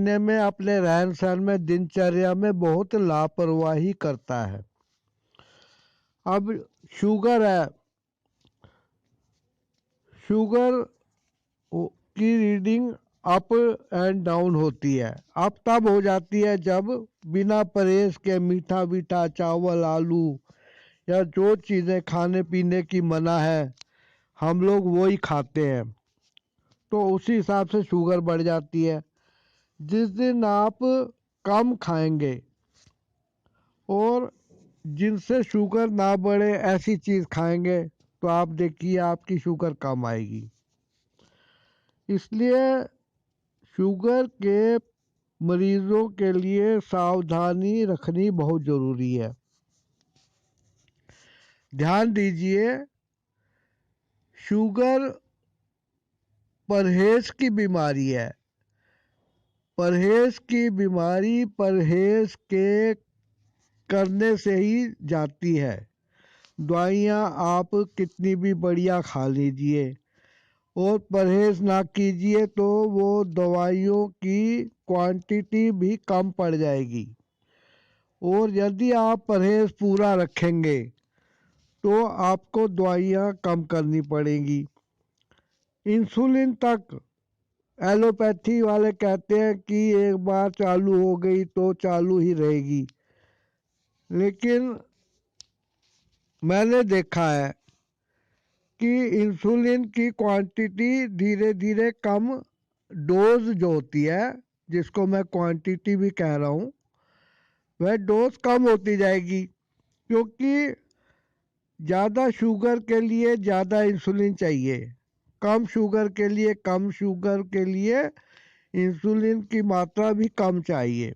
पीने में, अपने रहन सहन में, दिनचर्या में बहुत लापरवाही करता है। अब शुगर है, शुगर की रीडिंग अप एंड डाउन होती है। अब तब हो जाती है जब बिना परहेज के मीठा मीठा चावल, आलू या जो चीज़ें खाने पीने की मना है हम लोग वो ही खाते हैं, तो उसी हिसाब से शुगर बढ़ जाती है। जिस दिन आप कम खाएंगे और जिनसे शुगर ना बढ़े ऐसी चीज़ खाएंगे तो आप देखिए आपकी शुगर कम आएगी। इसलिए शुगर के मरीजों के लिए सावधानी रखनी बहुत ज़रूरी है। ध्यान दीजिए, शुगर परहेज की बीमारी है। परहेज की बीमारी परहेज के करने से ही जाती है। दवाइयाँ आप कितनी भी बढ़िया खा लीजिए और परहेज ना कीजिए तो वो दवाइयों की क्वांटिटी भी कम पड़ जाएगी। और यदि आप परहेज पूरा रखेंगे तो आपको दवाइयाँ कम करनी पड़ेंगी। इंसुलिन तक एलोपैथी वाले कहते हैं कि एक बार चालू हो गई तो चालू ही रहेगी, लेकिन मैंने देखा है कि इंसुलिन की क्वांटिटी धीरे धीरे कम, डोज जो होती है जिसको मैं क्वांटिटी भी कह रहा हूँ, वह डोज कम होती जाएगी, क्योंकि ज़्यादा शुगर के लिए ज़्यादा इंसुलिन चाहिए, कम शुगर के लिए कम शुगर के लिए इंसुलिन की मात्रा भी कम चाहिए।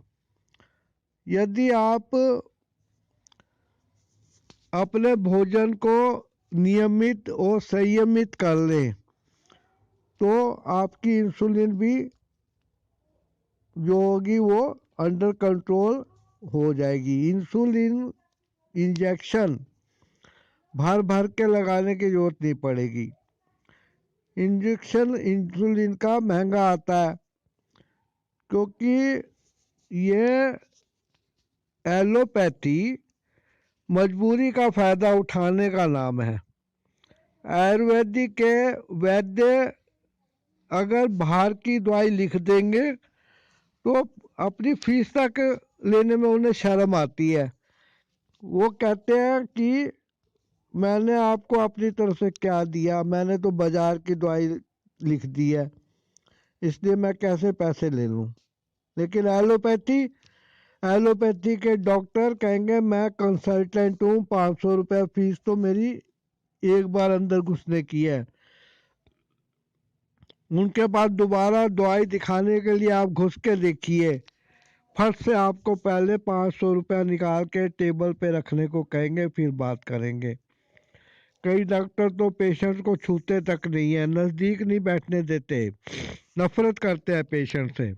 यदि आप अपने भोजन को नियमित और संयमित कर लें तो आपकी इंसुलिन भी जो होगी वो अंडर कंट्रोल हो जाएगी। इंसुलिन इंजेक्शन भर भर के लगाने की ज़रूरत नहीं पड़ेगी। इंजेक्शन इंसुलिन का महंगा आता है, क्योंकि ये एलोपैथी मजबूरी का फ़ायदा उठाने का नाम है। आयुर्वेदिक के वैद्य अगर बाहर की दवाई लिख देंगे तो अपनी फीस तक लेने में उन्हें शर्म आती है। वो कहते हैं कि मैंने आपको अपनी तरफ से क्या दिया, मैंने तो बाजार की दवाई लिख दी है, इसलिए मैं कैसे पैसे ले लूँ। लेकिन एलोपैथी के डॉक्टर कहेंगे मैं कंसल्टेंट हूँ, 500 रुपये फीस तो मेरी एक बार अंदर घुसने की है। उनके पास दोबारा दवाई दिखाने के लिए आप घुस के देखिए, फट से आपको पहले 500 रुपया निकाल के टेबल पे रखने को कहेंगे, फिर बात करेंगे। कई डॉक्टर तो पेशेंट को छूते तक नहीं है, नज़दीक नहीं बैठने देते, नफरत करते हैं पेशेंट से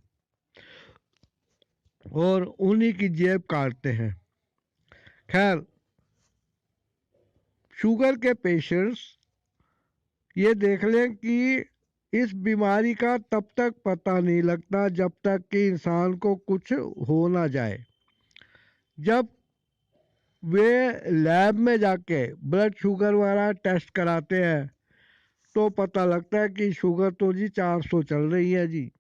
और उन्हीं की जेब काटते हैं। खैर, शुगर के पेशेंट्स ये देख लें कि इस बीमारी का तब तक पता नहीं लगता जब तक कि इंसान को कुछ हो ना जाए। जब वे लैब में जाके ब्लड शुगर वाला टेस्ट कराते हैं तो पता लगता है कि शुगर तो जी 400 चल रही है जी,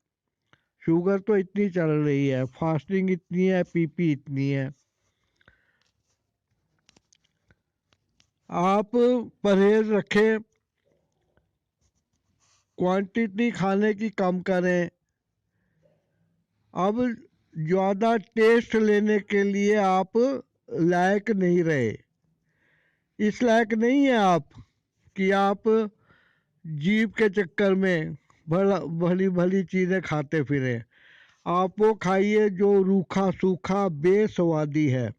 शुगर तो इतनी चल रही है, फास्टिंग इतनी है, पीपी इतनी है। आप परहेज रखें, क्वांटिटी खाने की कम करें। अब ज़्यादा टेस्ट लेने के लिए आप लायक नहीं रहे, इस लायक नहीं है आप कि आप जीभ के चक्कर में भली भली चीज़ें खाते फिरें। आप वो खाइए जो रूखा सूखा बेस्वादी है।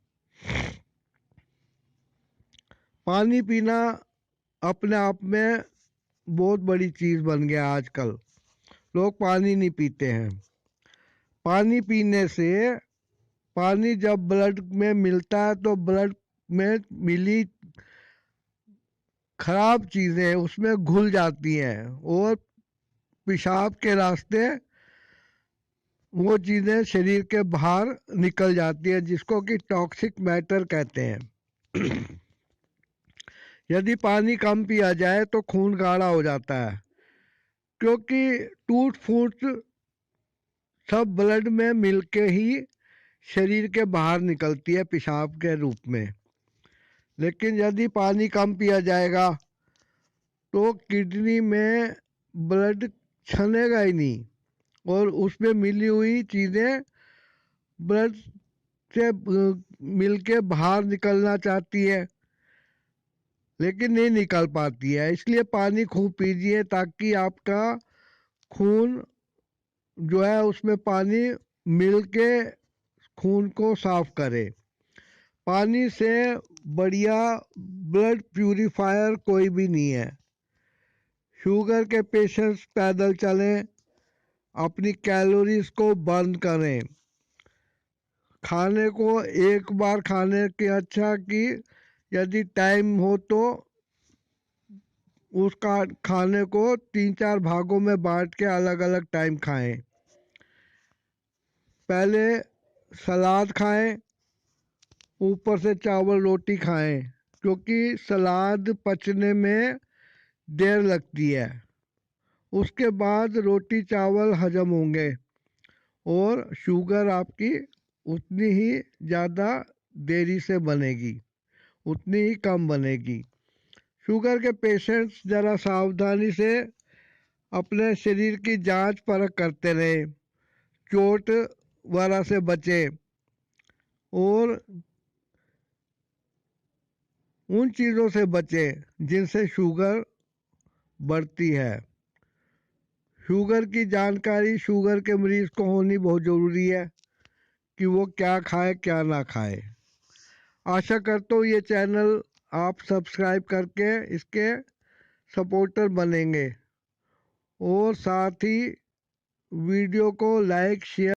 पानी पीना अपने आप में बहुत बड़ी चीज़ बन गया आजकल, लोग पानी नहीं पीते हैं। पानी पीने से, पानी जब ब्लड में मिलता है तो ब्लड में मिली खराब चीज़ें उसमें घुल जाती हैं और पेशाब के रास्ते वो चीज़ें शरीर के बाहर निकल जाती है, जिसको कि टॉक्सिक मैटर कहते हैं। यदि पानी कम पिया जाए तो खून गाढ़ा हो जाता है, क्योंकि टूट फूट सब ब्लड में मिलके ही शरीर के बाहर निकलती है पेशाब के रूप में। लेकिन यदि पानी कम पिया जाएगा तो किडनी में ब्लड छनेगा ही नहीं, और उसमें मिली हुई चीज़ें ब्लड से मिलके बाहर निकलना चाहती है, लेकिन नहीं निकल पाती है। इसलिए पानी खूब पीजिए, ताकि आपका खून जो है उसमें पानी मिलके खून को साफ करे। पानी से बढ़िया ब्लड प्यूरिफायर कोई भी नहीं है। शुगर के पेशेंट्स पैदल चलें, अपनी कैलोरीज को बर्न करें। खाने को एक बार खाने के अच्छा कि यदि टाइम हो तो उसका खाने को 3-4 भागों में बांट के अलग अलग टाइम खाएं। पहले सलाद खाएं, ऊपर से चावल रोटी खाएं, क्योंकि सलाद पचने में देर लगती है। उसके बाद रोटी चावल हजम होंगे और शुगर आपकी उतनी ही ज़्यादा देरी से बनेगी, उतनी ही कम बनेगी। शुगर के पेशेंट्स ज़रा सावधानी से अपने शरीर की जांच परख करते रहे, चोट वगैरह से बचे और उन चीज़ों से बचे जिनसे शुगर बढ़ती है। शुगर की जानकारी शुगर के मरीज़ को होनी बहुत ज़रूरी है कि वो क्या खाए क्या ना खाए। आशा करता हूँ ये चैनल आप सब्सक्राइब करके इसके सपोर्टर बनेंगे, और साथ ही वीडियो को लाइक शेयर